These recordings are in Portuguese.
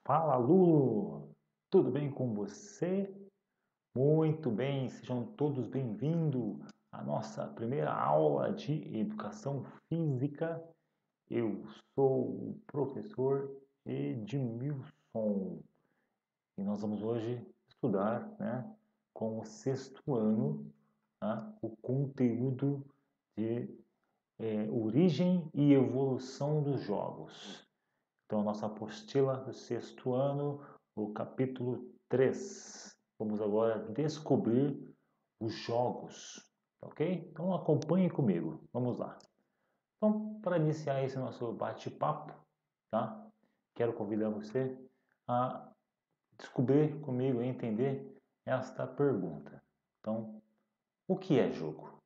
Fala, aluno! Tudo bem com você? Muito bem, sejam todos bem-vindos à nossa primeira aula de Educação Física. Eu sou o professor Edmilson e nós vamos hoje estudar, com o sexto ano, o conteúdo de origem e evolução dos jogos. Então, a nossa apostila do sexto ano, o capítulo 3. Vamos agora descobrir os jogos, ok? Então, acompanhe comigo. Vamos lá. Então, para iniciar esse nosso bate-papo, tá? Quero convidar você a descobrir comigo e entender esta pergunta. Então, o que é jogo?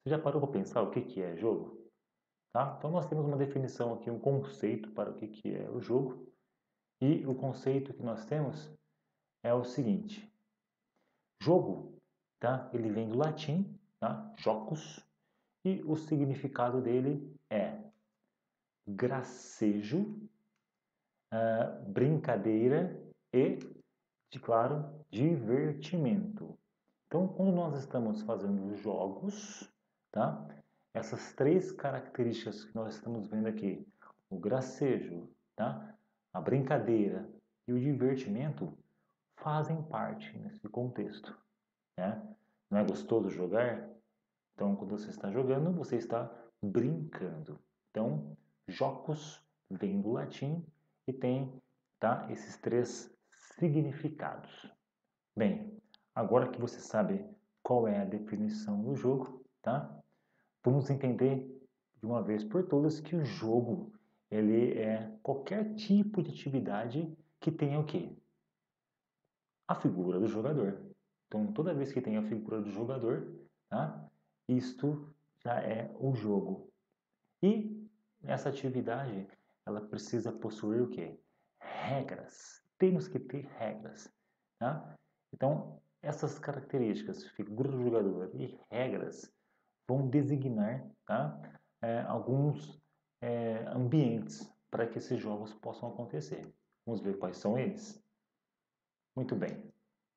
Você já parou para pensar o que é jogo? Tá? Então, nós temos uma definição aqui, um conceito para o que é o jogo. E o conceito que nós temos é o seguinte: jogo, tá? Ele vem do latim, tá? Jocus, e o significado dele é gracejo, brincadeira e, claro, divertimento. Então, quando nós estamos fazendo jogos, tá? Essas três características que nós estamos vendo aqui, o gracejo, tá? A brincadeira e o divertimento, fazem parte nesse contexto, né? Não é gostoso jogar? Então, quando você está jogando, você está brincando. Então, jocos vem do latim e tem, tá, esses três significados. Bem, agora que você sabe qual é a definição do jogo, tá? Vamos entender de uma vez por todas que o jogo ele é qualquer tipo de atividade que tenha o quê? A figura do jogador. Então, toda vez que tem a figura do jogador, tá? Isto já é o jogo. E essa atividade, ela precisa possuir o quê? Regras. Temos que ter regras, tá? Então, essas características, figura do jogador e regras, vão designar, tá? Alguns ambientes para que esses jogos possam acontecer. Vamos ver quais são eles? Muito bem.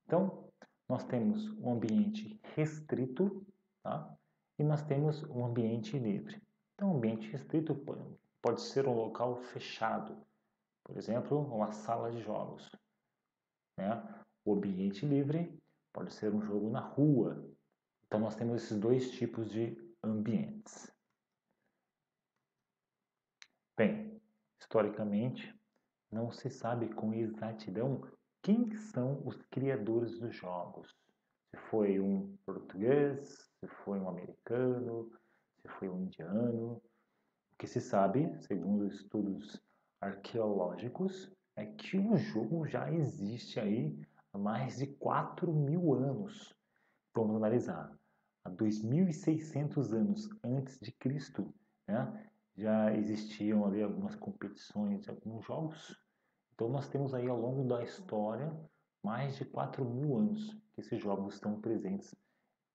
Então, nós temos um ambiente restrito, tá? E nós temos um ambiente livre. Então, um ambiente restrito pode ser um local fechado, por exemplo, uma sala de jogos, né? O ambiente livre pode ser um jogo na rua. Então, nós temos esses dois tipos de ambientes. Bem, historicamente, não se sabe com exatidão quem são os criadores dos jogos. Se foi um português, se foi um americano, se foi um indiano. O que se sabe, segundo estudos arqueológicos, é que o jogo já existe aí há mais de 4.000 anos. Vamos analisar. Há 2.600 anos antes de Cristo, né, já existiam ali algumas competições, alguns jogos. Então nós temos aí ao longo da história mais de 4.000 anos que esses jogos estão presentes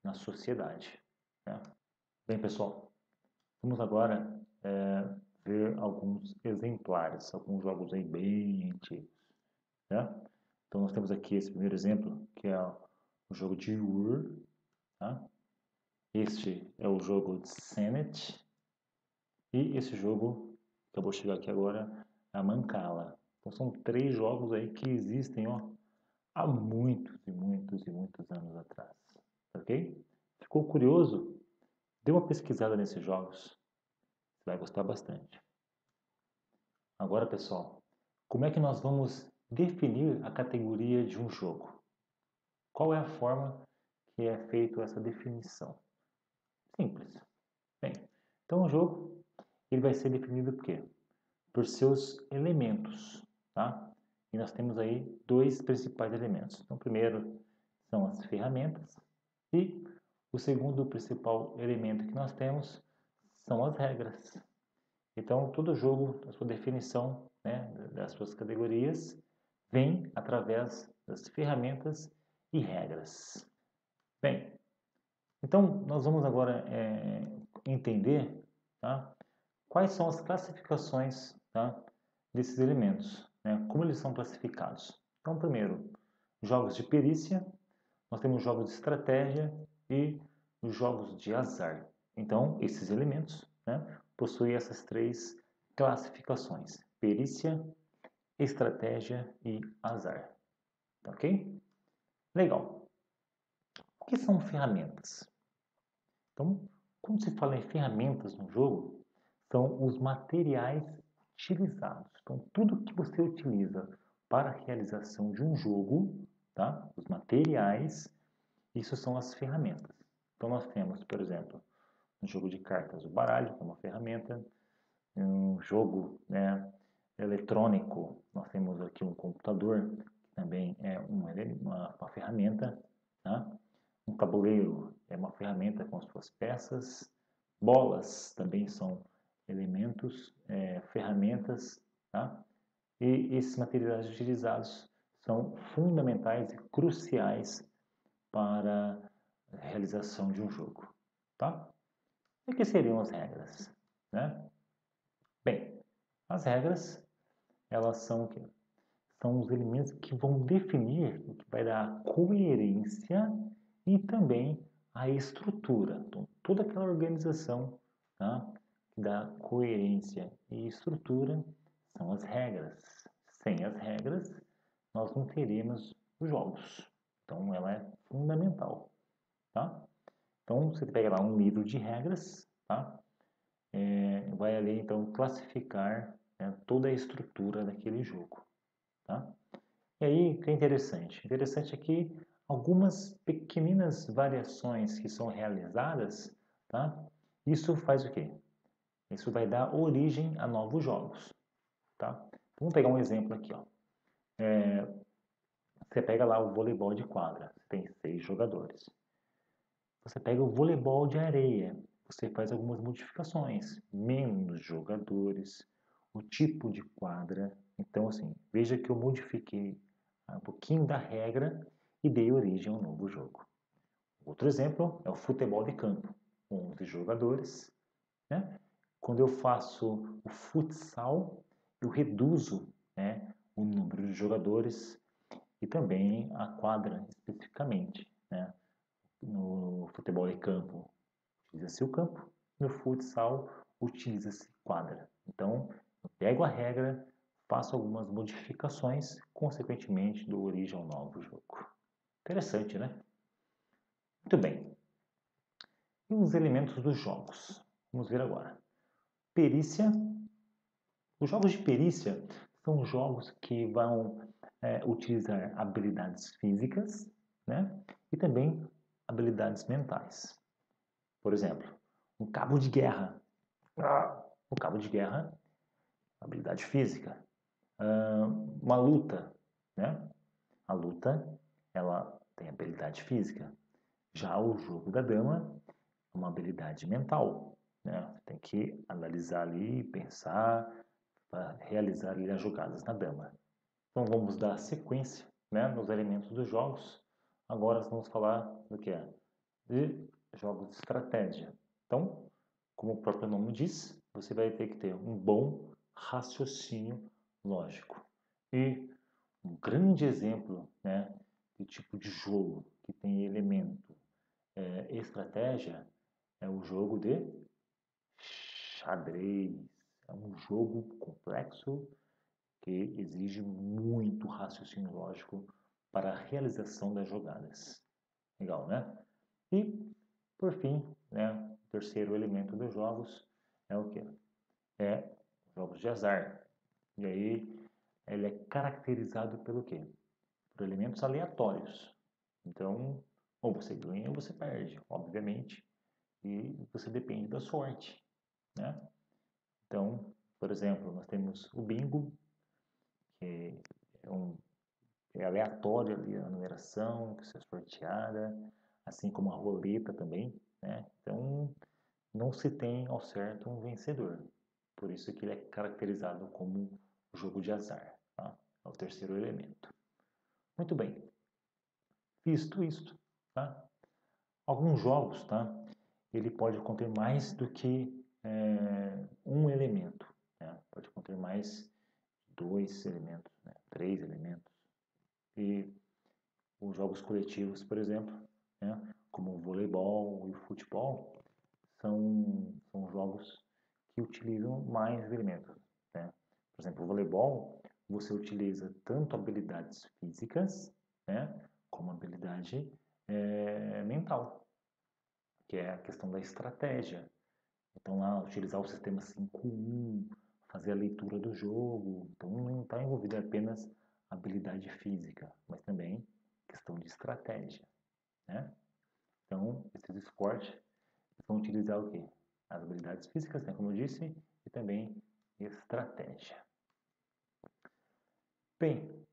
na sociedade, né? Bem, pessoal, vamos agora ver alguns exemplares, alguns jogos aí bem antigos, né? Então nós temos aqui esse primeiro exemplo, que é o jogo de Ur, tá? Este é o jogo de Senet e esse jogo que eu vou chegar aqui agora é a Mancala. Então são três jogos aí que existem, ó, há muitos e muitos e muitos anos atrás, ok? Ficou curioso? Dê uma pesquisada nesses jogos, você vai gostar bastante. Agora, pessoal, como é que nós vamos definir a categoria de um jogo? Qual é a forma que é feita essa definição? Simples. Bem, então o jogo ele vai ser definido por quê? Por seus elementos, tá? E nós temos aí dois principais elementos. Então, o primeiro são as ferramentas e o segundo principal elemento que nós temos são as regras. Então, todo jogo, a sua definição, né, das suas categorias, vem através das ferramentas e regras. Bem, então nós vamos agora entender, tá, quais são as classificações, tá, desses elementos. né? Como eles são classificados? Então, primeiro, jogos de perícia, nós temos jogos de estratégia e os jogos de azar. Então, esses elementos, né, possuem essas três classificações: perícia, estratégia e azar. Tá ok? Legal. O que são ferramentas? Então, quando se fala em ferramentas no jogo, são os materiais utilizados. Então, tudo que você utiliza para a realização de um jogo, tá? Os materiais, isso são as ferramentas. Então, nós temos, por exemplo, no jogo de cartas, o baralho, que é uma ferramenta. Um jogo, né, eletrônico, nós temos aqui um computador, que também é uma ferramenta. Tá? Um tabuleiro é uma ferramenta com suas peças. Bolas também são elementos, ferramentas. Tá? E esses materiais utilizados são fundamentais e cruciais para a realização de um jogo. Tá? E o que seriam as regras? Né? Bem, as regras, elas são o quê? São os elementos que vão definir o que vai dar a coerência e também a estrutura. Então, toda aquela organização, tá, que dá coerência e estrutura são as regras. Sem as regras, nós não teríamos os jogos. Então, ela é fundamental. Tá? Então, você pega lá um livro de regras, tá? Vai ali então classificar, né, toda a estrutura daquele jogo. Tá? E aí, o que é interessante? Interessante é que algumas pequeninas variações que são realizadas, tá? Isso faz o quê? Isso vai dar origem a novos jogos. Tá? Vamos pegar um exemplo aqui. Ó. Você pega lá o voleibol de quadra, você tem 6 jogadores. Você pega o voleibol de areia, você faz algumas modificações, menos jogadores, o tipo de quadra. Então, assim, veja que eu modifiquei um pouquinho da regra e dei origem a um novo jogo. Outro exemplo é o futebol de campo, 11 jogadores. Né? Quando eu faço o futsal, eu reduzo, né, o número de jogadores e também a quadra especificamente. Né? No futebol de campo, utiliza-se o campo, no futsal, utiliza-se quadra. Então, eu pego a regra, faço algumas modificações, consequentemente dou origem a um novo jogo. Interessante, né? Muito bem. E os elementos dos jogos? Vamos ver agora. Perícia. Os jogos de perícia são jogos que vão utilizar habilidades físicas, né? E também habilidades mentais. Por exemplo, um cabo de guerra. O cabo de guerra, habilidade física. Uma luta, né? A luta, ela tem habilidade física. Já o jogo da dama é uma habilidade mental, né? Você tem que analisar ali, pensar, para realizar ali as jogadas na dama. Então vamos dar sequência, né, nos elementos dos jogos. Agora vamos falar do que é de jogos de estratégia. Então, como o próprio nome diz, você vai ter que ter um bom raciocínio lógico. E um grande exemplo, né, de tipo de jogo que tem elemento estratégia é o jogo de xadrez. É um jogo complexo que exige muito raciocínio lógico para a realização das jogadas. Legal, né? E, por fim, né, o terceiro elemento dos jogos é o que? É jogos de azar. E aí ele é caracterizado pelo quê? Por elementos aleatórios. Então, ou você ganha ou você perde, obviamente, e você depende da sorte, né? Então, por exemplo, nós temos o bingo, que é aleatório ali a numeração que é sorteada, assim como a roleta também, né? Então, não se tem ao certo um vencedor. Por isso que ele é caracterizado como jogo de azar, tá? É o terceiro elemento. Muito bem. Visto isto, tá? Alguns jogos, tá? Ele pode conter mais do que um elemento, né? Pode conter mais 2 elementos, né? 3 elementos. E os jogos coletivos, por exemplo, né? Como o voleibol e o futebol, são jogos que utilizam mais elementos, né? Por exemplo, o voleibol, você utiliza tanto habilidades físicas, né? Como habilidade mental, que é a questão da estratégia. Então, lá, utilizar o sistema 5-1, fazer a leitura do jogo. Então, não está envolvido apenas habilidade física, mas também questão de estratégia, né? Então, esses esportes vão utilizar o quê? As habilidades físicas, né, como eu disse, e também estratégia. Bem,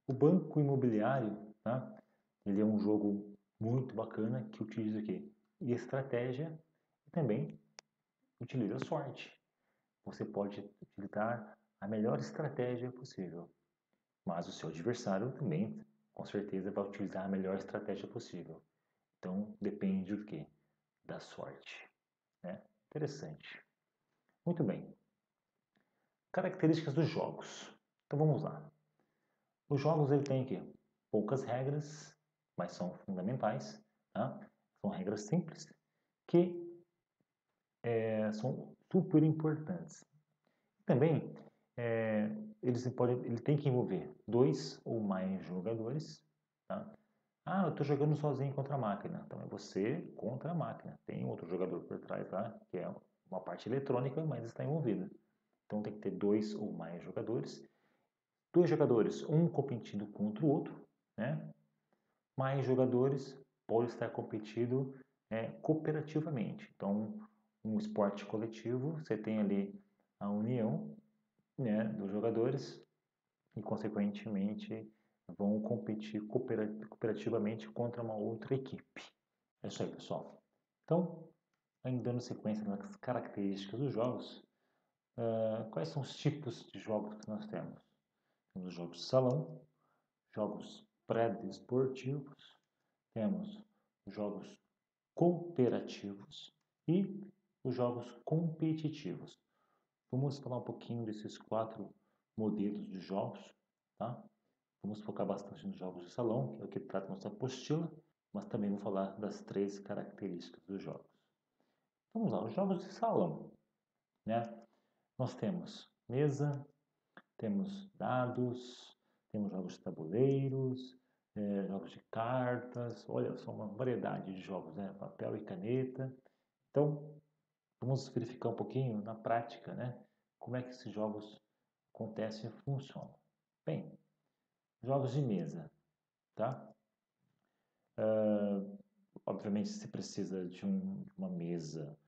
o banco imobiliário, tá? Ele é um jogo muito bacana que utiliza o quê? Estratégia e também utiliza sorte. Você pode utilizar a melhor estratégia possível, mas o seu adversário também, com certeza, vai utilizar a melhor estratégia possível. Então, depende do quê? Da sorte, né? Interessante. Muito bem. Características dos jogos. Então, vamos lá. Os jogos ele tem aqui poucas regras, mas são fundamentais, tá? São regras simples que são super importantes. Também ele tem que envolver 2 ou mais jogadores, tá? Ah, eu estou jogando sozinho contra a máquina. Então é você contra a máquina. Tem outro jogador por trás lá, que é uma parte eletrônica, mas está envolvida. Então tem que ter 2 ou mais jogadores. 2 jogadores, um competindo contra o outro, né? Mais jogadores pode estar competindo cooperativamente. Então, um esporte coletivo, você tem ali a união, né, dos jogadores e, consequentemente, vão competir cooperativamente contra uma outra equipe. É isso aí, pessoal. Então, ainda dando sequência nas características dos jogos, quais são os tipos de jogos que nós temos? Temos jogos de salão, jogos pré-desportivos, temos jogos cooperativos e os jogos competitivos. Vamos falar um pouquinho desses 4 modelos de jogos, tá? Vamos focar bastante nos jogos de salão, que é o que trata nossa apostila, mas também vou falar das 3 características dos jogos. Vamos lá, os jogos de salão, né? Nós temos mesa, temos dados, temos jogos de tabuleiros, jogos de cartas, olha só uma variedade de jogos, né? Papel e caneta. Então, vamos verificar um pouquinho na prática, né? Como é que esses jogos acontecem e funcionam. Bem, jogos de mesa, tá? Obviamente, você precisa de uma mesa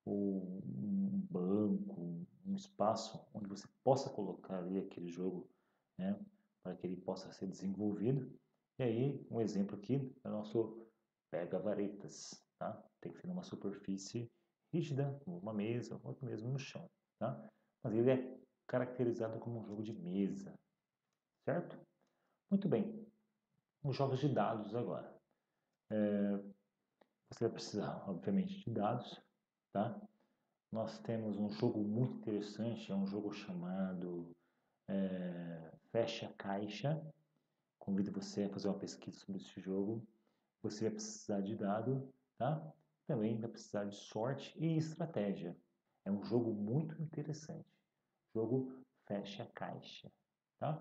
ou um banco, um espaço onde você possa colocar ali aquele jogo, né, para que ele possa ser desenvolvido. E aí, um exemplo aqui é o nosso pega-varetas, tá? Tem que ser numa superfície rígida, uma mesa, ou mesmo no chão, tá? Mas ele é caracterizado como um jogo de mesa, certo? Muito bem. Os jogos de dados agora. Você vai precisar, obviamente, de dados, tá? Nós temos um jogo muito interessante, é um jogo chamado Fecha Caixa. Convido você a fazer uma pesquisa sobre esse jogo. Você vai precisar de dado, tá? Também vai precisar de sorte e estratégia. É um jogo muito interessante. Jogo Fecha Caixa, tá?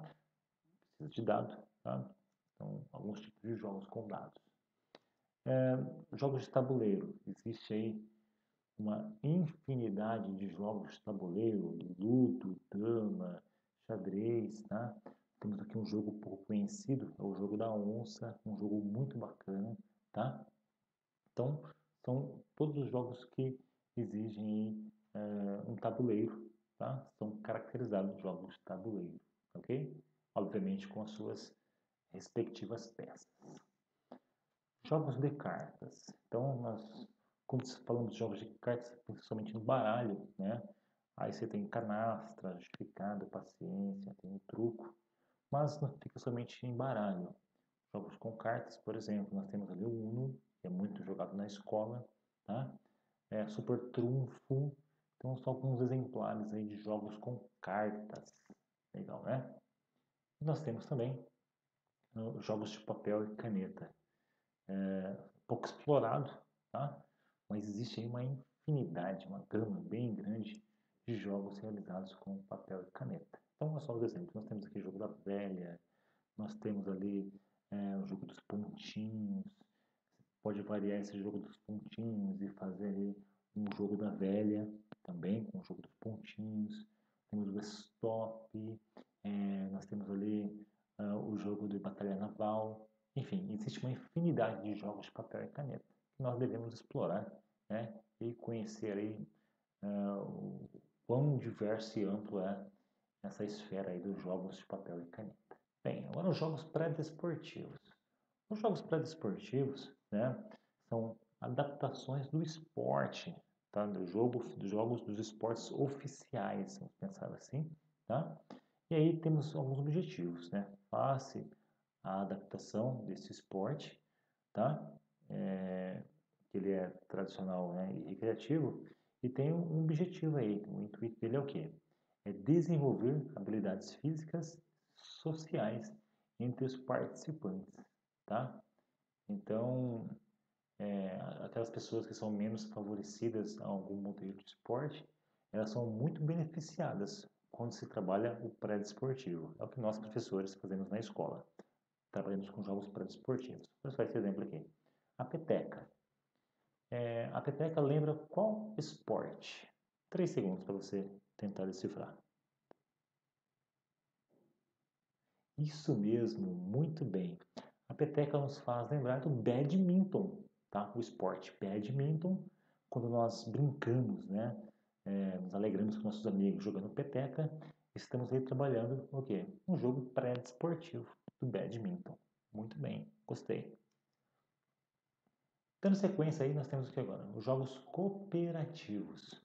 Precisa de dado, tá? Então, alguns tipos de jogos com dados. Jogos de tabuleiro. Existe aí uma infinidade de jogos de tabuleiro, ludo, dama, xadrez, tá? Temos aqui um jogo pouco conhecido, é o jogo da onça, um jogo muito bacana, tá? Então, são todos os jogos que exigem um tabuleiro, tá? São caracterizados jogos de tabuleiro, ok? Obviamente com as suas respectivas peças. Jogos de cartas. Então, quando falamos de jogos de cartas, principalmente no baralho, né? Aí você tem canastra, justificado, paciência, tem o truco, mas não fica somente em baralho. Jogos com cartas, por exemplo, nós temos ali o Uno, que é muito jogado na escola, tá? Super Trunfo. Então, são alguns exemplares aí de jogos com cartas, Legal, né? Nós temos também jogos de papel e caneta. Pouco explorado, tá? Mas existe aí uma infinidade, uma gama bem grande de jogos realizados com papel e caneta. Então, só os exemplos. Nós temos aqui o jogo da velha, nós temos ali o jogo dos pontinhos. Pode variar esse jogo dos pontinhos e fazer ali um jogo da velha também, com o jogo dos pontinhos. Temos o stop, nós temos ali o jogo de batalha naval. Enfim, existe uma infinidade de jogos de papel e caneta que nós devemos explorar, né? E conhecer aí o quão diverso e amplo é essa esfera aí dos jogos de papel e caneta. Bem, agora os jogos pré-desportivos. Os jogos pré-desportivos, né, são adaptações do esporte, tá? Dos jogos dos esportes oficiais, vamos pensar assim, tá? E aí temos alguns objetivos, né? Face a adaptação desse esporte, tá? Que ele é tradicional, né, e recreativo, e tem um objetivo aí. O intuito dele é o quê? É desenvolver habilidades físicas, sociais entre os participantes, tá? Então, aquelas pessoas que são menos favorecidas a algum modelo de esporte, elas são muito beneficiadas quando se trabalha o pré-desportivo. É o que nós, professores, fazemos na escola. Trabalhamos com jogos pré-desportivos. Vou usar esse exemplo aqui. A peteca. A peteca lembra qual esporte? 3 segundos para você tentar decifrar. Isso mesmo, muito bem. A peteca nos faz lembrar do badminton, tá? O esporte badminton, quando nós brincamos, né? Nos alegramos com nossos amigos jogando peteca, estamos aí trabalhando o quê? Um jogo pré-desportivo do badminton. Muito bem, gostei. Dando sequência aí, nós temos o que agora? Os jogos cooperativos.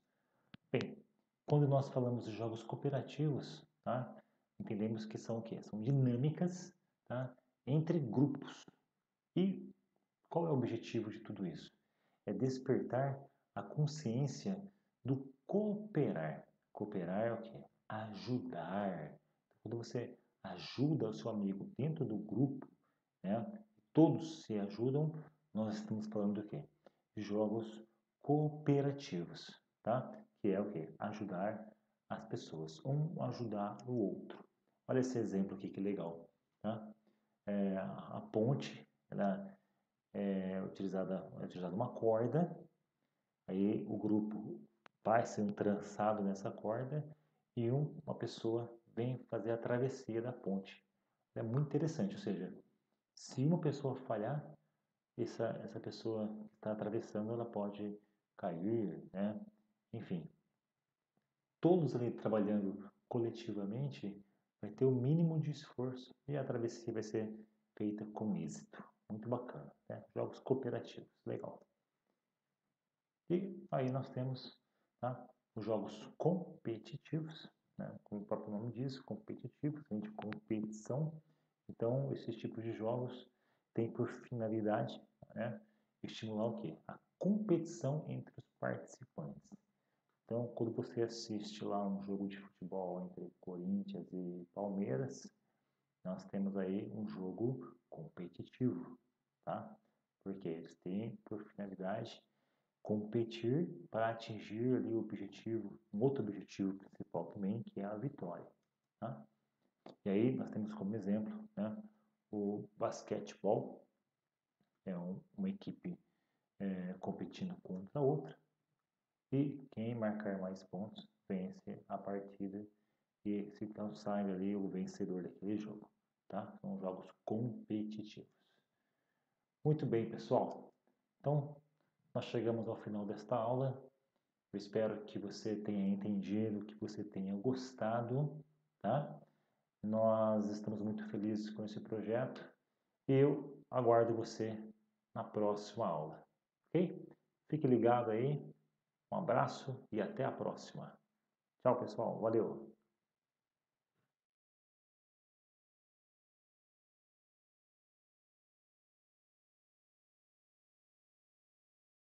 Bem, quando nós falamos de jogos cooperativos, tá? Entendemos que são o quê? São dinâmicas, tá? Entre grupos. E qual é o objetivo de tudo isso? É despertar a consciência do cooperar. Cooperar é o quê? Ajudar. Quando você ajuda o seu amigo dentro do grupo, né? Todos se ajudam, nós estamos falando do quê? De jogos cooperativos, tá? Que é o quê? Ajudar as pessoas, um ajudar o outro. Olha esse exemplo aqui que legal, tá? A ponte, ela é utilizada uma corda, aí o grupo vai sendo trançado nessa corda e uma pessoa vem fazer a travessia da ponte. É muito interessante, ou seja, se uma pessoa falhar, essa pessoa que está atravessando, ela pode cair, né? Enfim, todos ali trabalhando coletivamente, vai ter o mínimo de esforço e a travessia vai ser feita com êxito. Muito bacana, né? Jogos cooperativos, legal. E aí nós temos, tá, os jogos competitivos, né? Como o próprio nome diz, competitivos, vem de competição. Então, esses tipos de jogos têm por finalidade, né, estimular o quê? A competição entre os participantes. Então, quando você assiste lá um jogo de futebol entre Corinthians e Palmeiras, nós temos aí um jogo competitivo, tá? Porque eles têm por finalidade competir para atingir ali o objetivo, um outro objetivo principal também, que é a vitória, tá? E aí nós temos como exemplo, né, o basquetebol, uma equipe competindo contra a outra, e quem marcar mais pontos vence a partida e se então sai ali o vencedor daquele jogo, tá? São jogos competitivos. Muito bem, pessoal. Então, nós chegamos ao final desta aula. Eu espero que você tenha entendido, que você tenha gostado, tá? Nós estamos muito felizes com esse projeto e eu aguardo você na próxima aula, ok? Fique ligado aí, um abraço e até a próxima. Tchau, pessoal. Valeu!